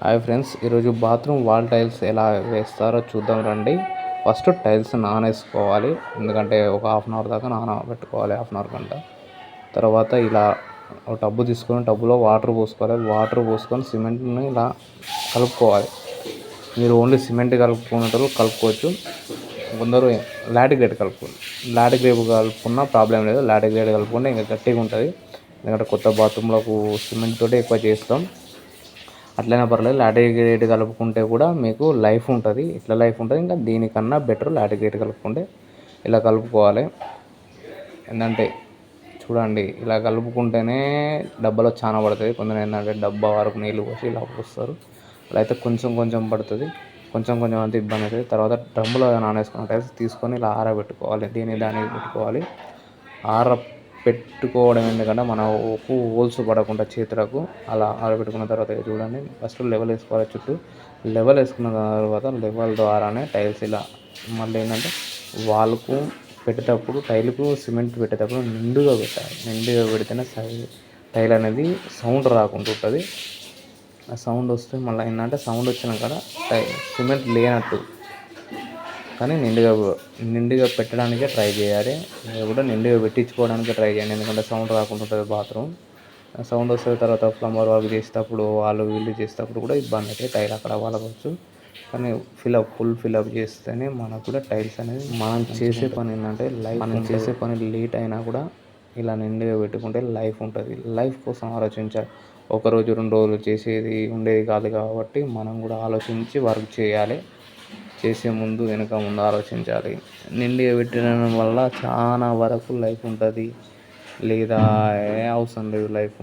Hi friends, ఈరోజు bathroom wall tiles ఎలా వేస్తారో చూద్దాం రండి. ఫస్ట్ టైల్స్ నానేసుకోవాలి, ఎందుకంటే ఒక హాఫ్ అన్ అవర్ దాకా నానబెట్టుకోవాలి, హాఫ్ అన్ అవర్ గంట. తర్వాత ఇలా ఒక టబ్బు తీసుకొని టబ్బులో వాటర్ పోసుకోవాలి. వాటర్ పోసుకొని సిమెంట్ని ఇలా కలుపుకోవాలి. మీరు ఓన్లీ సిమెంట్ కలుపుకున్నట్టు కలుపుకోవచ్చు, కొందరు లాటిగ్రేట్ కలుపుకోండి. లాటిగ్రేట్ కలుపుకున్నా ప్రాబ్లం లేదు, లాటిగ్రేట్ కలుపుకుంటే ఇంకా గట్టిగా ఉంటుంది. ఎందుకంటే కొత్త బాత్రూంలకు సిమెంట్ తోటి ఎక్కువ చేస్తాం, అట్లయినా పర్లేదు. లాటిగ్రేట్ కలుపుకుంటే కూడా మీకు లైఫ్ ఉంటుంది, ఇట్లా లైఫ్ ఉంటుంది. ఇంకా దీనికన్నా బెటర్ లాటిగ్రేట్ కలుపుకుంటే. ఇలా కలుపుకోవాలి. ఏంటంటే చూడండి, ఇలా కలుపుకుంటేనే డబ్బాలో చాలా పడుతుంది. కొందరు ఏంటంటే డబ్బా వరకు నీళ్ళు పోసి ఇలా పోస్తారు, అలా అయితే కొంచెం కొంచెం పడుతుంది. కొంచెం కొంచెం అంత ఇబ్బంది అవుతుంది. తర్వాత డ్రమ్ములో నానేసుకున్న టైల్స్ తీసుకొని ఇలా ఆరబెట్టుకోవాలి, దానికి పెట్టుకోవాలి. పెట్టుకోవడం ఎందుకంటే మన హోల్స్ పడకుండా చేతులకు. అలా ఆరబెట్టుకున్న తర్వాత చూడండి, ఫస్ట్ లెవెల్ వేసుకోవాలి. చుట్టూ లెవెల్ వేసుకున్న తర్వాత లెవెల్ ద్వారానే టైల్స్ ఇలా మళ్ళీ ఏంటంటే వాల్కు పెట్టేటప్పుడు, టైల్కు సిమెంట్ పెట్టేటప్పుడు నిండుగా పెట్టాలి. నిండుగా పెడితేనే టైల్ అనేది సౌండ్ రాకుండా ఉంటుంది. ఆ సౌండ్ వస్తే మళ్ళీ ఏంటంటే సౌండ్ వచ్చిన కాడ సిమెంట్ లేనట్టు. కానీ నిండుగా పెట్టడానికే ట్రై చేయాలి. మీరు కూడా నిండుగా పెట్టించుకోవడానికే ట్రై చేయండి, ఎందుకంటే సౌండ్ రాకుండా ఉంటుంది బాత్రూమ్. సౌండ్ వస్తే తర్వాత ప్లంబర్ వర్క్ చేసేటప్పుడు, వాళ్ళు వీళ్ళు చేసేటప్పుడు కూడా ఇబ్బంది అవుతుంది. టైల్ అక్కడ వాళ్ళవచ్చు. కానీ ఫుల్ ఫిల్అప్ చేస్తేనే మనకు కూడా టైల్స్ అనేది మనం చేసే పని ఏంటంటే చేసే పని లేట్ అయినా కూడా ఇలా నిండుగా పెట్టుకుంటే లైఫ్ ఉంటుంది. లైఫ్ కోసం ఆలోచించాలి. ఒకరోజు 2 రోజులు చేసేది ఉండేది కాదు కాబట్టి మనం కూడా ఆలోచించి వర్క్ చేయాలి. చేసే ముందు ముందు ఆలోచించాలి. నిండుగా పెట్టడం వల్ల చాలా వరకు లైఫ్ ఉంటుంది, లేదా అవసరం లేదు లైఫ్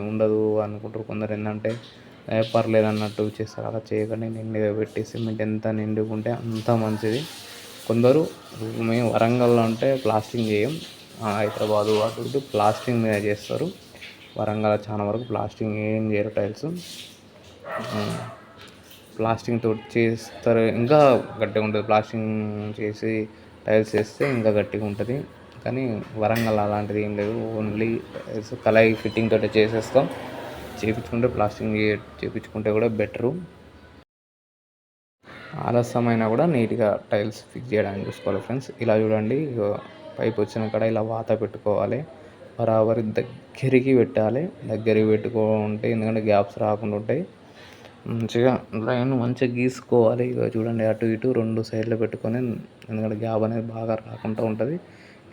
ఉండదు అనుకుంటారు. కొందరు ఏంటంటే పర్లేదు అన్నట్టు చేస్తారు. అలా చేయకండి, నిండుగా పెట్టి సిమెంట్ ఎంత నిండుగా ఉంటే అంత మంచిది. కొందరు మేము వరంగల్లో అంటే ప్లాస్టింగ్ చేయం, హైదరాబాదు అటు ఇటు ప్లాస్టింగ్ మీద చేస్తారు. వరంగల్ చాలా వరకు ప్లాస్టింగ్ ఏం చేయరు, టైల్స్ ప్లాస్టింగ్ తోటి చేస్తారు, ఇంకా గట్టిగా ఉంటుంది. ప్లాస్టింగ్ చేసి టైల్స్ వేస్తే ఇంకా గట్టిగా ఉంటుంది. కానీ వరంగల్ అలాంటిది ఏం లేదు, ఓన్లీ కలయి ఫిట్టింగ్ తోటి చేసేస్తాం. చేయించుకుంటే ప్లాస్టింగ్ చేయించుకుంటే కూడా బెటరు. ఆలస్యమైనా కూడా నీట్గా టైల్స్ ఫిక్స్ చేయడానికి చూసుకోవాలి ఫ్రెండ్స్. ఇలా చూడండి, పైప్ వచ్చిన కాడ ఇలా వాత పెట్టుకోవాలి, బరాబరి దగ్గరికి పెట్టాలి. దగ్గరికి పెట్టుకుంటే ఎందుకంటే గ్యాప్స్ రాకుండా ఉంటాయి. మంచిగా లైన్ మంచిగా గీసుకోవాలి. ఇక చూడండి, అటు ఇటు 2 సైడ్లు పెట్టుకొని, ఎందుకంటే గ్యాప్ అనేది బాగా రాకుండా ఉంటుంది.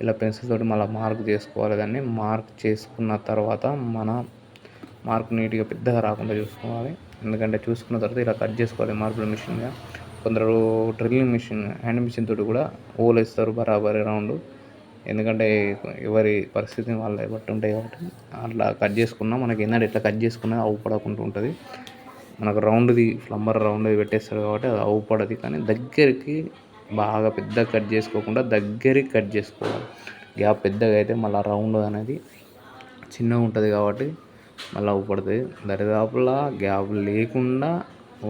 ఇలా పెన్సిల్ తోటి మళ్ళీ మార్క్ చేసుకోవాలి. దాన్ని మార్క్ చేసుకున్న తర్వాత మన మార్క్ నీట్గా పెద్దగా రాకుండా చూసుకోవాలి. ఎందుకంటే చూసుకున్న తర్వాత ఇలా కట్ చేసుకోవాలి మార్బుల్ మిషన్గా. కొందరు డ్రిల్లింగ్ మిషన్, హ్యాండ్ మిషన్ తోటి కూడా హోల్ వేస్తారు బరాబరి రౌండ్. ఎందుకంటే ఎవరి పరిస్థితిని వాళ్ళ బట్టి ఉంటాయి కాబట్టి అట్లా కట్ చేసుకున్నా మనకి ఏంటంటే ఇట్లా కట్ చేసుకున్నా అవుపడకుండా ఉంటుంది. మనకు రౌండ్ది ప్లంబర్ రౌండ్ది పెట్టేస్తాడు కాబట్టి అది అవుపడది. కానీ దగ్గరికి బాగా పెద్ద కట్ చేసుకోకుండా దగ్గరికి కట్ చేసుకోవాలి. గ్యాప్ పెద్దగా అయితే మళ్ళీ రౌండ్ అనేది చిన్నగా ఉంటుంది కాబట్టి మళ్ళీ అవుపడుతుంది. దరిదాపులా గ్యాప్ లేకుండా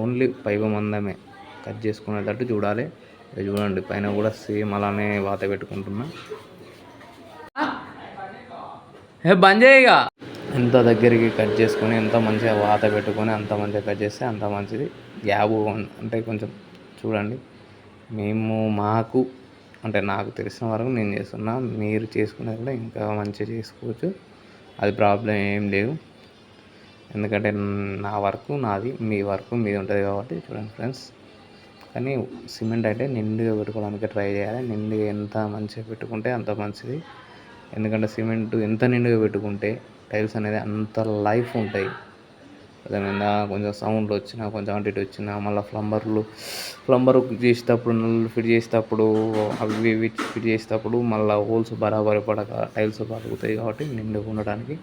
ఓన్లీ పైపు మందమే కట్ చేసుకునేటట్టు చూడాలి. చూడండి, పైన కూడా సేమ్ అలానే వాత పెట్టుకుంటున్నా. బంద్ చేయగా ఎంత దగ్గరికి కట్ చేసుకొని, ఎంత మంచిగా వాత పెట్టుకొని అంత మంచిగా కట్ చేస్తే అంత మంచిది. గ్యాప్ అంటే కొంచెం చూడండి. మాకు అంటే నాకు తెలిసిన వరకు నేను చేస్తున్నా, మీరు చేసుకునేది కూడా ఇంకా మంచిగా చేసుకోవచ్చు, అది ప్రాబ్లం ఏం లేదు. ఎందుకంటే నా వర్క్ నాది, మీ వర్క్ మీది ఉంటుంది కాబట్టి. చూడండి ఫ్రెండ్స్, కానీ సిమెంట్ అయితే నిండుగా పెట్టుకోవడానికి ట్రై చేయాలి. నిండుగా ఎంత మంచిగా పెట్టుకుంటే అంత మంచిది. ఎందుకంటే సిమెంట్ ఎంత నిండుగా పెట్టుకుంటే టైల్స్ అనేది అంత లైఫ్ ఉంటాయి. అదేవిధంగా కొంచెం సౌండ్లు వచ్చినా, కొంచెం అటు ఇటు వచ్చినా, మళ్ళీ ప్లంబర్ చేసేటప్పుడు, నల్లు ఫిట్ చేసేటప్పుడు, అవి ఇవి ఫిట్ చేసేటప్పుడు మళ్ళీ హోల్స్ బరాబరి పడక టైల్స్ పలుకుతాయి. కాబట్టి నిండుగా ఉండడానికి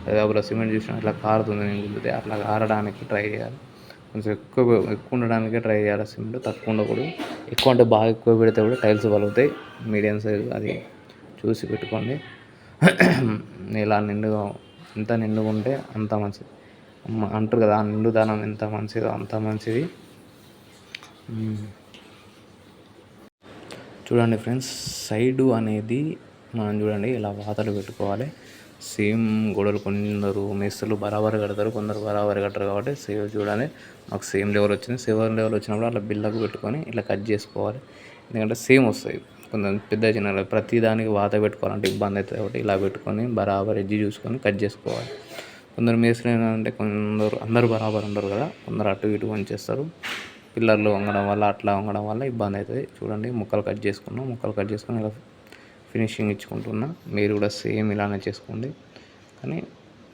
దాదాపులో సిమెంట్ చూసినా అట్లా కారుతుంది, నిండుతుంది. అట్లా కారడానికి ట్రై చేయాలి. కొంచెం ఎక్కువ ఉండడానికే ట్రై చేయాలి. సిమెంట్ తక్కువ ఉండకూడదు. ఎక్కువ అంటే బాగా ఎక్కువ పెడితే కూడా టైల్స్ పలుకుతాయి. మీడియం సైజు అది చూసి పెట్టుకోండి. ఇలా ఎంత నిండుగా ఉంటే అంత మంచిది అంటారు కదా, నిండుదనం ఎంత మంచిదో అంత మంచిది. చూడండి ఫ్రెండ్స్, సైడు అనేది మనం చూడండి ఇలా వాతలు పెట్టుకోవాలి. సేమ్ గోడలు కొందరు మేస్త్రులు బరాబర్ కడతారు, కొందరు బరాబర్ కట్టరు. కాబట్టి సేవ్ చూడాలి. మాకు సేమ్ లెవెల్ వచ్చింది. సేమ్ లెవెల్ వచ్చినప్పుడు అట్లా బిల్లకు పెట్టుకొని ఇట్లా కట్ చేసుకోవాలి. ఎందుకంటే సేమ్ వస్తాయి. కొంచెం పెద్ద చిన్న ప్రతి దానికి వాత పెట్టుకోవాలంటే ఇబ్బంది అవుతుంది. కాబట్టి ఇలా పెట్టుకొని బరాబర్ ఎడ్జి చూసుకొని కట్ చేసుకోవాలి. కొందరు మేస్త్రులు ఏంటంటే అందరూ బరాబర్ ఉండరు కదా, కొందరు అటు ఇటు వంచేస్తారు. పిల్లర్లు వంగడం వల్ల అట్లా వంగడం వల్ల ఇబ్బంది అవుతుంది. చూడండి ముక్కలు కట్ చేసుకున్నాం. ముక్కలు కట్ చేసుకొని ఇలా ఫినిషింగ్ ఇచ్చుకుంటున్నా. మీరు కూడా సేమ్ ఇలానే చేసుకోండి. కానీ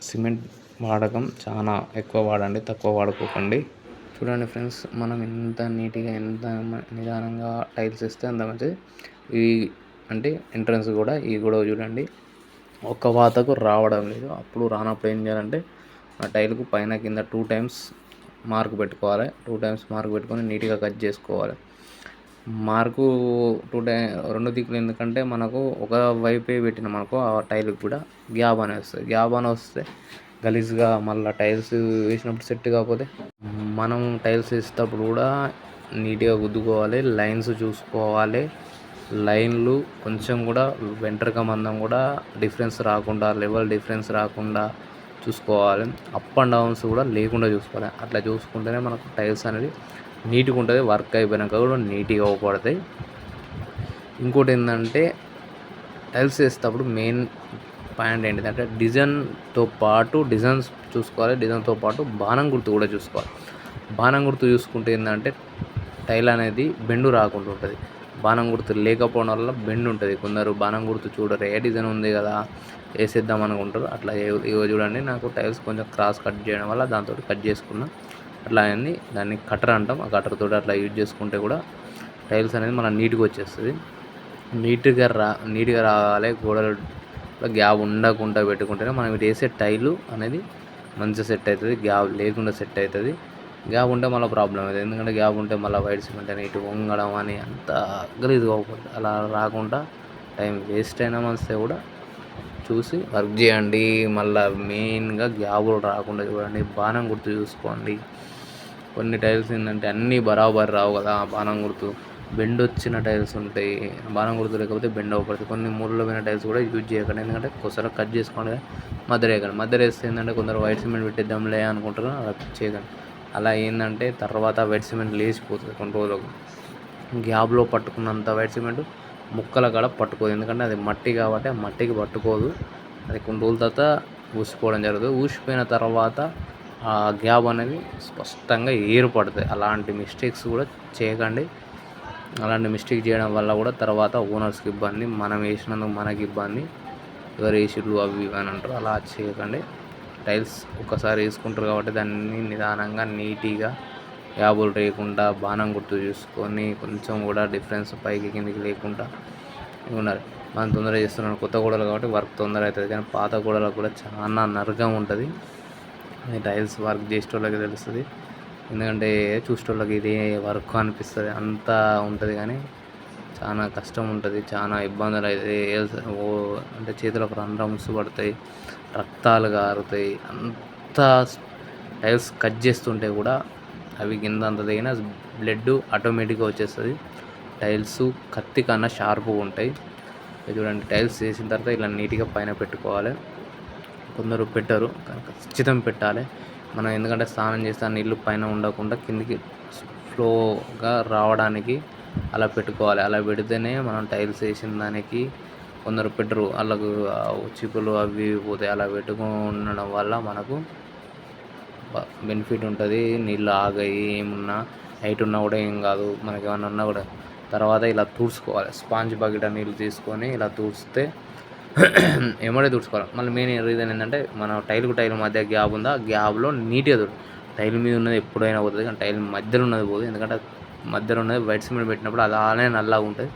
సిమెంట్ వాడకం చాలా ఎక్కువ వాడండి, తక్కువ వాడుకోకండి. చూడండి ఫ్రెండ్స్, మనం ఎంత నీట్గా ఎంత నిదానంగా టైల్స్ వేస్తే అంత మంచిది. ఈ అంటే ఎంట్రన్స్ కూడా ఈ గొడవ చూడండి, ఒక్క వాతకు రావడం లేదు. అప్పుడు రానప్పుడు ఏం చేయాలంటే ఆ టైల్కు పైన కింద 2 టైమ్స్ మార్క్ పెట్టుకోవాలి. 2 టైమ్స్ మార్క్ పెట్టుకొని నీట్గా కట్ చేసుకోవాలి. మార్కు 2 దిక్కులు, ఎందుకంటే మనకు ఒక వైపే పెట్టిన మనకు ఆ టైల్కి కూడా గ్యాప్ అనేది వస్తుంది. గ్యాప్ అని వస్తే గలీజ్గా మళ్ళీ టైల్స్ వేసినప్పుడు సెట్ కాకపోతే మనం టైల్స్ వేసేటప్పుడు కూడా నీట్గా గుద్దుకోవాలి. లైన్స్ చూసుకోవాలి. లైన్లు కొంచెం కూడా వెంట్రుక మందం కూడా డిఫరెన్స్ రాకుండా, లెవెల్ డిఫరెన్స్ రాకుండా చూసుకోవాలి. అప్ అండ్ డౌన్స్ కూడా లేకుండా చూసుకోవాలి. అట్లా చూసుకుంటేనే మనకు టైల్స్ అనేది నీట్గా ఉంటుంది. వర్క్ అయిపోయినాక కూడా నీట్గా అవపడతాయి. ఇంకోటి ఏంటంటే టైల్స్ వేసేటప్పుడు మెయిన్ పాయింట్ ఏంటిదంటే డిజైన్తో పాటు డిజైన్స్ చూసుకోవాలి. డిజైన్తో పాటు బాణం గుర్తు కూడా చూసుకోవాలి. బాణం గుర్తు చూసుకుంటే ఏంటంటే టైల్ అనేది బెండు రాకుండా ఉంటుంది. బాణం గుర్తు లేకపోవడం వల్ల బెండ్ ఉంటుంది. కొందరు బాణం గుర్తు చూడరు, ఏ డిజైన్ ఉంది కదా వేసేద్దాం అనుకుంటారు. అట్లా ఇవో చూడండి, నాకు టైల్స్ కొంచెం క్రాస్ కట్ చేయడం వల్ల దాంతో కట్ చేసుకున్నా. అట్లా అయింది. దాన్ని కటర్ అంటాం. ఆ కటర్ తోటి అట్లా యూజ్ చేసుకుంటే కూడా టైల్స్ అనేది మన నీట్గా వచ్చేస్తుంది. నీట్గా రావాలి. గోడలు గ్యాప్ ఉండకుండా పెట్టుకుంటేనే మనం ఇది వేసే టైలు అనేది మంచిగా సెట్ అవుతుంది. గ్యాప్ లేకుండా సెట్ అవుతుంది. గ్యాప్ ఉంటే మళ్ళీ ప్రాబ్లం అవుతుంది. ఎందుకంటే గ్యాప్ ఉంటే మళ్ళీ వైట్ సిమెంట్ అని ఇటు వంగడం అని అంత గలీజ్గా అవ్వకూడదు. అలా రాకుండా టైం వేస్ట్ అయినా మనస్తే కూడా చూసి వర్క్ చేయండి. మళ్ళీ మెయిన్గా గ్యాపులు రాకుండా చూడండి. బాణం గుర్తు చూసుకోండి. కొన్ని టైల్స్ ఏంటంటే అన్నీ బరాబర్ రావు కదా, బాణం గుర్తు బెండ్ వచ్చిన టైల్స్ ఉంటాయి. బాణం గుర్తు లేకపోతే బెండ్ అవ్వబడుతుంది. కొన్ని మూలలో పోయిన టైల్స్ కూడా యూజ్ చేయకండి. ఎందుకంటే కొసర కట్ చేసుకోండి, మధ్య వేయకండి. మధ్య వేస్తే ఏంటంటే కొందరు వైట్ సిమెంట్ పెట్టేద్దాంలే అనుకుంటారు, అలా చేయకండి. అలా ఏంటంటే తర్వాత వైట్ సిమెంట్ లేచిపోతుంది. కొన్ని రోజులకు గ్యాప్లో పట్టుకున్నంత వైట్ సిమెంట్ ముక్కల కాడ పట్టుకోదు. ఎందుకంటే అది మట్టి కాబట్టి ఆ మట్టికి పట్టుకోదు. అది కొన్ని రోజుల తర్వాత ఊసిపోవడం జరుగుతుంది. ఊసిపోయిన తర్వాత ఆ గ్యాప్ అనేది స్పష్టంగా ఏర్పడుతుంది. అలాంటి మిస్టేక్స్ కూడా చేయకండి. అలాంటి మిస్టేక్ చేయడం వల్ల కూడా తర్వాత ఓనర్స్కి ఇబ్బంది, మనం వేసినందుకు మనకి ఇబ్బంది. ఎవరు వేసిర్రు అవి ఇవి అని అంటారు. అలా చేయకండి. టైల్స్ ఒక్కసారి వేసుకుంటారు కాబట్టి దాన్ని నిదానంగా నీట్గా యాబులు లేకుండా బాణం గుర్తు చూసుకొని కొంచెం కూడా డిఫరెన్స్ పైకి కిందికి లేకుండా ఉండాలి. మనం తొందరగా చేస్తున్నాం. కొత్త గోడలు కాబట్టి వర్క్ తొందర అవుతుంది. కానీ పాత గోడలకు కూడా చాలా నరకం ఉంటుంది. టైల్స్ వర్క్ చేసేటోళ్ళకి తెలుస్తుంది. ఎందుకంటే చూసేటోళ్ళకి ఇది వర్క్ అనిపిస్తుంది, అంతా ఉంటుంది. కానీ చాలా కష్టం ఉంటుంది, చాలా ఇబ్బందులు అవుతాయి. అంటే చేతులకు రంధ్రమ్స్ పడతాయి, రక్తాలు కారుతాయి. అంత టైల్స్ కట్ చేస్తుంటే కూడా అవి కింద అంత దిగిన బ్లడ్ ఆటోమేటిక్గా వచ్చేస్తుంది. టైల్స్ కత్తి కన్నా షార్ప్గా ఉంటాయి. చూడండి, టైల్స్ చేసిన తర్వాత ఇలా నీట్గా పైన పెట్టుకోవాలి. కొందరు పెట్టరు, ఖచ్చితంగా పెట్టాలి. మనం ఎందుకంటే స్నానం చేస్తే ఆ నీళ్ళు పైన ఉండకుండా కిందికి ఫ్లోగా రావడానికి అలా పెట్టుకోవాలి. అలా పెడితేనే మనం టైల్స్ వేసిన దానికి కొందరు పెట్టరు, వాళ్ళకు చిక్కులు అవి పోతాయి. అలా పెట్టుకోవడం వల్ల మనకు బెనిఫిట్ ఉంటుంది. నీళ్ళు ఆగాయి, ఏమున్నా హైట్ ఉన్నా కూడా ఏం కాదు. మనకి ఏమన్నా ఉన్నా కూడా తర్వాత ఇలా తుడుచుకోవాలి. స్పాంజ్ బకెట్ నీళ్ళు తీసుకొని ఇలా తుడిస్తే ఏమడే తుడుచుకోవాలి. మళ్ళీ మెయిన్ రీజన్ ఏంటంటే మనం టైల్కు టైల్ మధ్య గ్యాప్ ఉందా, ఆ గ్యాప్లో నీట్గా టైల్ మీద ఉన్నది ఎప్పుడైనా పోతుంది, కానీ టైల్ మధ్యలో ఉన్నది పోదు. ఎందుకంటే మధ్యలో ఉన్నది వైట్ సిమెంట్ పెట్టినప్పుడు అలానే నల్లగా ఉంటుంది.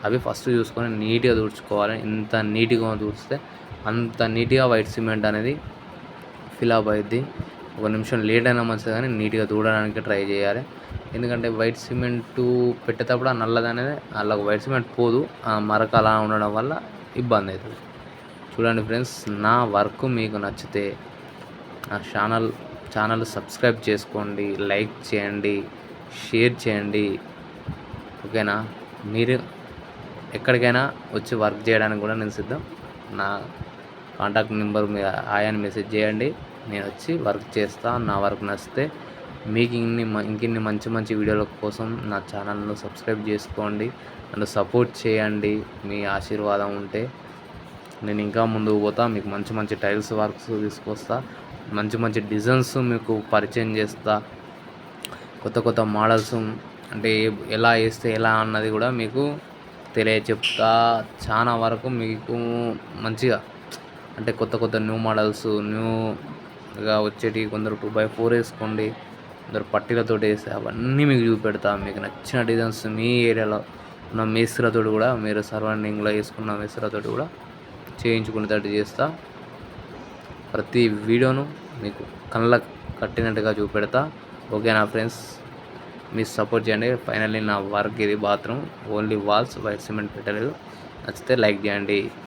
అవి ఫస్ట్ చూసుకొని నీట్గా తుడుచుకోవాలి. ఎంత నీట్గా తుడిస్తే అంత నీట్గా వైట్ సిమెంట్ అనేది ఫిలప్ అవుద్ది. ఒక నిమిషం లేట్ అయినా మంచిది, కానీ నీట్గా తుడడానికి ట్రై చేయాలి. ఎందుకంటే వైట్ సిమెంటు పెట్టేటప్పుడు ఆ నల్లది అనేది అలా వైట్ సిమెంట్ పోదు, ఆ మరక అలా ఉండడం వల్ల ఇబ్బంది అవుతుంది. చూడండి ఫ్రెండ్స్, నా వర్క్ మీకు నచ్చితే నా ఛానల్ సబ్స్క్రైబ్ చేసుకోండి, లైక్ చేయండి, షేర్ చేయండి. ఓకేనా? మీరు ఎక్కడికైనా వచ్చి వర్క్ చేయడానికి కూడా నేను సిద్ధం. నా కాంటాక్ట్ నెంబర్ హాయ్ అని మెసేజ్ చేయండి. నేను వచ్చి వర్క్ చేస్తా. నా వర్క్ నచ్చితే మీకు ఇంకిన్ని మంచి మంచి వీడియోల కోసం నా ఛానల్ను సబ్స్క్రైబ్ చేసుకోండి. నన్ను సపోర్ట్ చేయండి. మీ ఆశీర్వాదం ఉంటే నేను ఇంకా ముందుకు పోతా. మీకు మంచి మంచి టైల్స్ వర్క్స్ తీసుకొస్తా. మంచి మంచి డిజైన్స్ మీకు పరిచయం చేస్తా. కొత్త కొత్త మోడల్స్ అంటే ఎలా వేస్తే ఎలా అన్నది కూడా మీకు చెప్తా. చాలా వరకు మీకు మంచిగా అంటే కొత్త కొత్త న్యూ మోడల్స్ న్యూగా వచ్చేటి. కొందరు 2x4 వేసుకోండి, కొందరు పట్టీలతో వేసి అవన్నీ మీకు చూపెడతా. మీకు నచ్చిన డిజైన్స్ మీ ఏరియాలో ఉన్న మేస్త్రితో కూడా మీరు సరౌండింగ్లో వేసుకున్న మేస్త్రితో కూడా చేయించుకునేటట్టు చేస్తా. ప్రతి వీడియోను మీకు కళ్ళకు కట్టినట్టుగా చూపెడతా. ఓకేనా ఫ్రెండ్స్, మీరు సపోర్ట్ చేయండి. ఫైనల్లీ నా వర్క్ ఇది bathroom only walls white cement పెట్టలేదు. నచ్చితే లైక్ చేయండి.